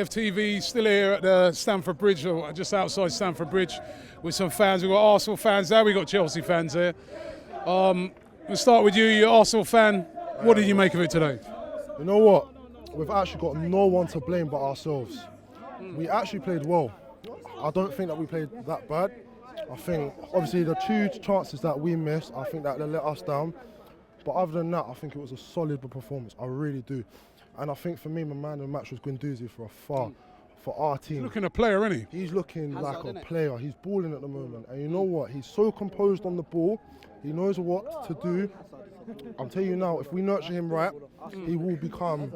AFTV still here at the Stamford Bridge, or just outside Stamford Bridge, with some fans. We've got Arsenal fans there, we've got Chelsea fans there. We'll start with you, you're an Arsenal fan. What did you make of it today? You know what? We've actually got no one to blame but ourselves. We actually played well. I don't think that we played that bad. I think, obviously, the 2 chances that we missed, I think that they let us down. But other than that, I think it was a solid performance. I really do. And I think for me, my man of the match was Guendouzi for our team. He's looking a player, isn't he? He's looking like a player. He's balling at the moment. And you know what? He's so composed on the ball. He knows what to do. I'm telling you now, if we nurture him right, he will become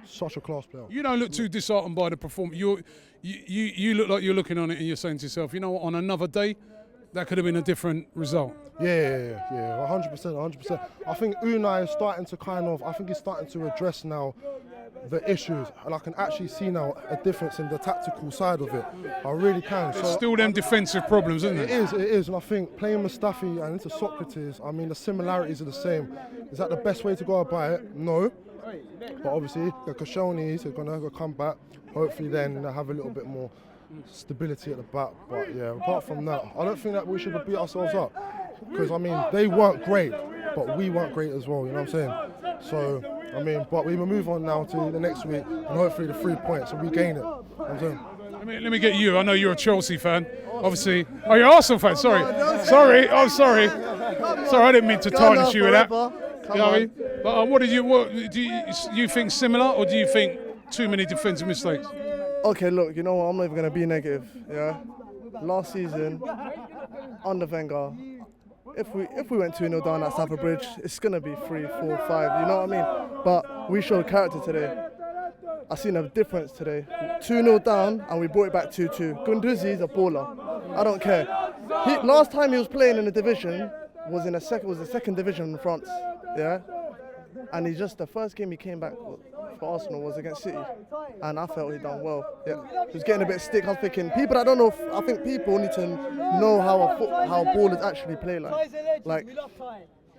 such a class player. You don't look too disheartened by the performance. You look like you're looking on it and you're saying to yourself, you know what, on another day, that could have been a different result. Yeah, 100%. I think Unai is starting to he's starting to address now the issues, and I can actually see now a difference in the tactical side of it. I really can. There's still them defensive problems, isn't it? It is, and I think playing Mustafi and into Socrates, I mean, the similarities are the same. Is that the best way to go about it? No. But obviously, the Koscielny's are going to come back. Hopefully then they'll have a little bit more stability at the back. But yeah, apart from that, I don't think that we should have beat ourselves up. Because, I mean, they weren't great, but we weren't great as well, you know what I'm saying? So, I mean, but we will move on now to the next week, and hopefully the 3 points, and we gain it. You know what I'm saying? Let me get you. I know you're a Chelsea fan, obviously. Oh, you're an Arsenal fan, sorry. Sorry, I didn't mean to tarnish you with that. You know what I mean? But what do you think similar, or do you think too many defensive mistakes? Okay, look, you know what, I'm not even going to be negative, yeah? Last season, under Wenger, if we went 2-0 down at Stamford Bridge, it's going to be 3, 4, 5, you know what I mean? But we showed character today. I've seen a difference today. 2-0 down, and we brought it back 2-2. Guendouzi is a baller. I don't care. Last time he was playing in the division was the second division in France, yeah? And the first game he came back for Arsenal was against City, and I felt he done well. Yeah, he was getting a bit of stick. I was thinking, people that don't know, I think people need to know how ballers actually play. Like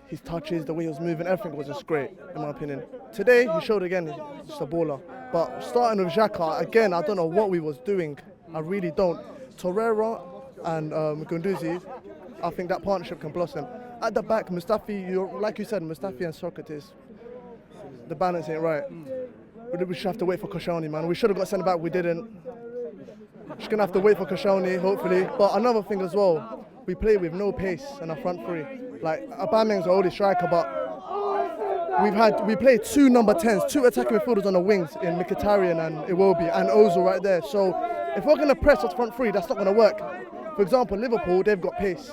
his touches, the way he was moving, everything was just great, in my opinion. Today he showed again he's just a baller. But starting with Xhaka again, I don't know what we was doing. I really don't. Torreira and Guendouzi, I think that partnership can blossom. At the back, Mustafi, like you said, Mustafi and Socrates, the balance ain't right. We should have to wait for Koscielny, man. We should have got sent back, we didn't. Just gonna have to wait for Koscielny, hopefully. But another thing as well, we play with no pace in our front three. Like, Aubameyang's our only striker, but we played 2 number 10s, 2 attacking midfielders on the wings in Mkhitaryan and Iwobi and Ozil right there. So if we're gonna press our front three, that's not gonna work. For example, Liverpool, they've got pace.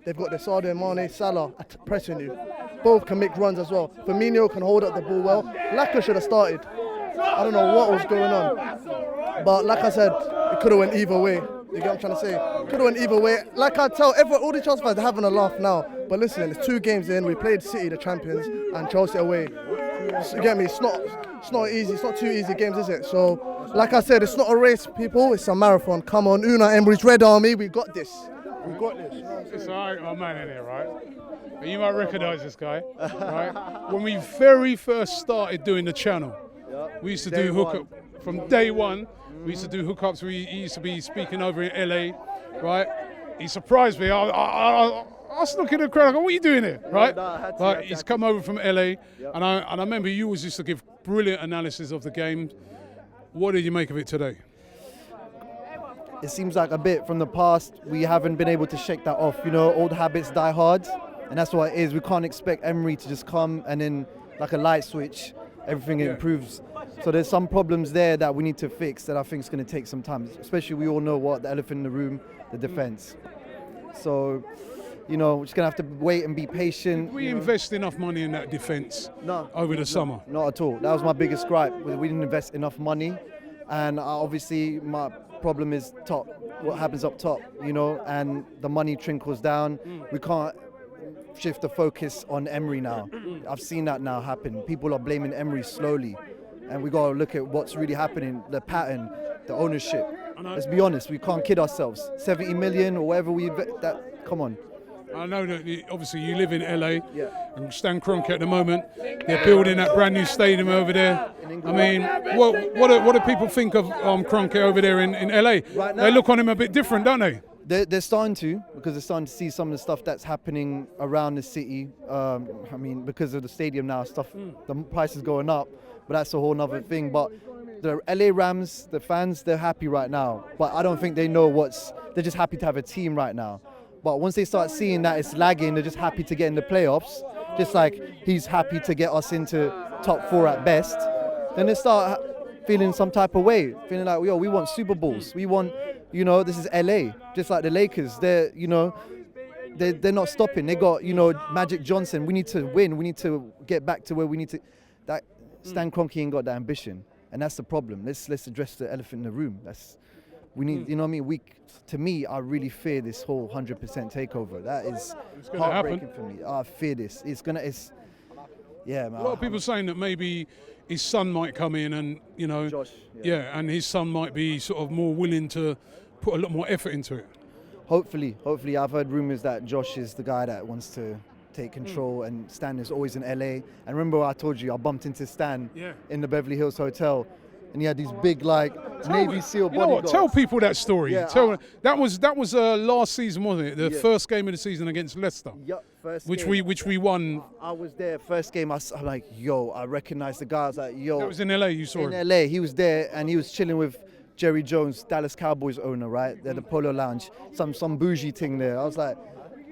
They've got the Sadio, Mane, Salah pressing you. Both can make runs as well. Firmino can hold up the ball well. Laka should have started. I don't know what was going on. But like I said, it could have went either way. You get what I'm trying to say? Could have went either way. Like I tell all the Chelsea fans, they're having a laugh now. But listen, it's 2 games in. We played City, the champions, and Chelsea away. You get me? It's not easy. It's not 2 easy games, is it? So, like I said, it's not a race, people. It's a marathon. Come on, Unai Emery's Red Army. We got this. We got this. It's alright, my man in here, right? You might recognise this guy, right? When we very first started doing the channel, we used to do hookup from day one. We used to do hookups. He used to be speaking over in LA, right? He surprised me. I was looking at the crowd. I go, "What are you doing here?" Right? But he's come over from LA, and I remember you always used to give brilliant analysis of the game. What did you make of it today? It seems like a bit from the past, we haven't been able to shake that off. You know, old habits die hard, and that's what it is. We can't expect Emery to just come and then, like a light switch, everything improves. So there's some problems there that we need to fix that I think is going to take some time, especially we all know what the elephant in the room, the defence. So, you know, we're just going to have to wait and be patient. Did we invest enough money in that defence over the summer? Not at all. That was my biggest gripe. We didn't invest enough money, and obviously my problem is what happens up top, you know, and the money trickles down. We can't shift the focus on Emery now. I've seen that now happen. People are blaming Emery slowly, and we got to look at what's really happening, the pattern, the ownership. Let's be honest, we can't kid ourselves. 70 million or whatever come on. I know that obviously you live in LA, Yeah. and Stan Kroenke at the moment, they're building that brand new stadium over there. I mean, what do people think of Kroenke over there in LA? Right now- They look on him a bit different, don't they? They're starting to, because they're starting to see some of the stuff that's happening around the city. I mean, because of the stadium now, the price is going up, but that's a whole nother thing. But the LA Rams, the fans, they're happy right now. But I don't think they know they're just happy to have a team right now. But once they start seeing that it's lagging, they're just happy to get in the playoffs, just like he's happy to get us into top 4 at best, then they start feeling some type of way, feeling like, yo, we want Super Bowls. We want, this is LA, just like the Lakers. They're not stopping. They got, Magic Johnson. We need to win. We need to get back to where we need to. That Stan Kroenke ain't got that ambition, and that's the problem. Let's address the elephant in the room. We need, you know what I mean? To me, I really fear this whole 100% takeover. That is heartbreaking for me. I fear this. Yeah, man. A lot of people saying that maybe his son might come in and, Josh, and his son might be sort of more willing to put a lot more effort into it. Hopefully, I've heard rumours that Josh is the guy that wants to take control, and Stan is always in LA. And remember, I told you I bumped into Stan in the Beverly Hills Hotel, and he had these big Navy SEAL bodyguards. You know what? Tell people that story. Yeah, that was last season, wasn't it? The first game of the season against Leicester. Yep, which we won. I was there first game. I'm like, yo, I recognized the guy. I was like, yo. That was in LA. You saw him. In LA, he was there, and he was chilling with Jerry Jones, Dallas Cowboys owner, right? They're the Polo Lounge, some bougie thing there. I was like,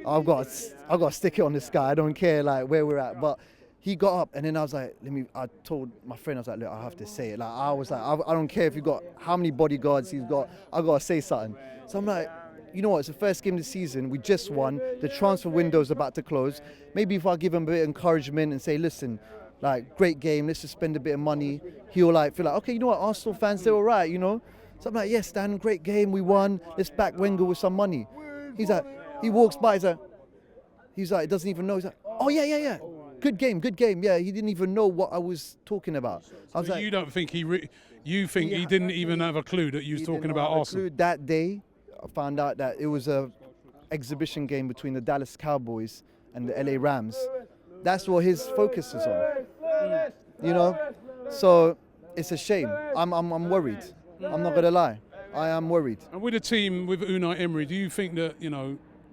I've got to stick it on this guy. I don't care where we're at, but. He got up, and then I was like, I told my friend, I was like, look, I have to say it. I was like, I don't care if you got how many bodyguards he's got, I got to say something. So I'm like, you know what, it's the first game of the season, we just won, the transfer window's about to close. Maybe if I give him a bit of encouragement and say, listen, great game, let's just spend a bit of money, he'll feel like, okay, you know what, Arsenal fans, they're all right, So I'm like, yes, Stan, great game, we won, let's back Wenger with some money. He's like, he walks by, he's like, he doesn't even know, he's like, oh yeah. Good game. Yeah, he didn't even know what I was talking about. I was so you don't think you think he didn't even have a clue that you was talking about Arsenal? That day, I found out that it was a exhibition game between the Dallas Cowboys and the LA Rams. That's what his focus is on. So it's a shame. I'm worried. I'm not gonna lie. I am worried. And with a team with Unai Emery, do you think that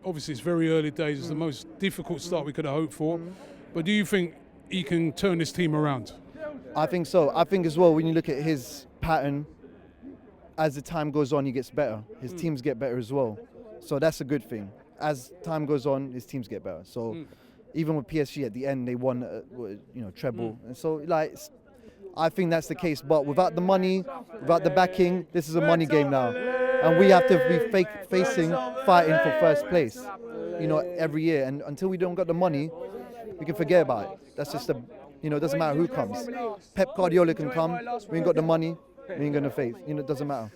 obviously it's very early days, it's the most difficult start we could have hoped for. But do you think he can turn this team around? I think so. I think as well, when you look at his pattern, as the time goes on, he gets better. His teams get better as well. So that's a good thing. As time goes on, his teams get better. So even with PSG at the end, they won, treble. And so, I think that's the case. But without the money, without the backing, this is a money game now. And we have to be fighting for first place, every year. And until we don't got the money, we can forget about it. That's just it doesn't matter who comes. Pep Guardiola can come, we ain't got the money, we ain't gonna face. It doesn't matter.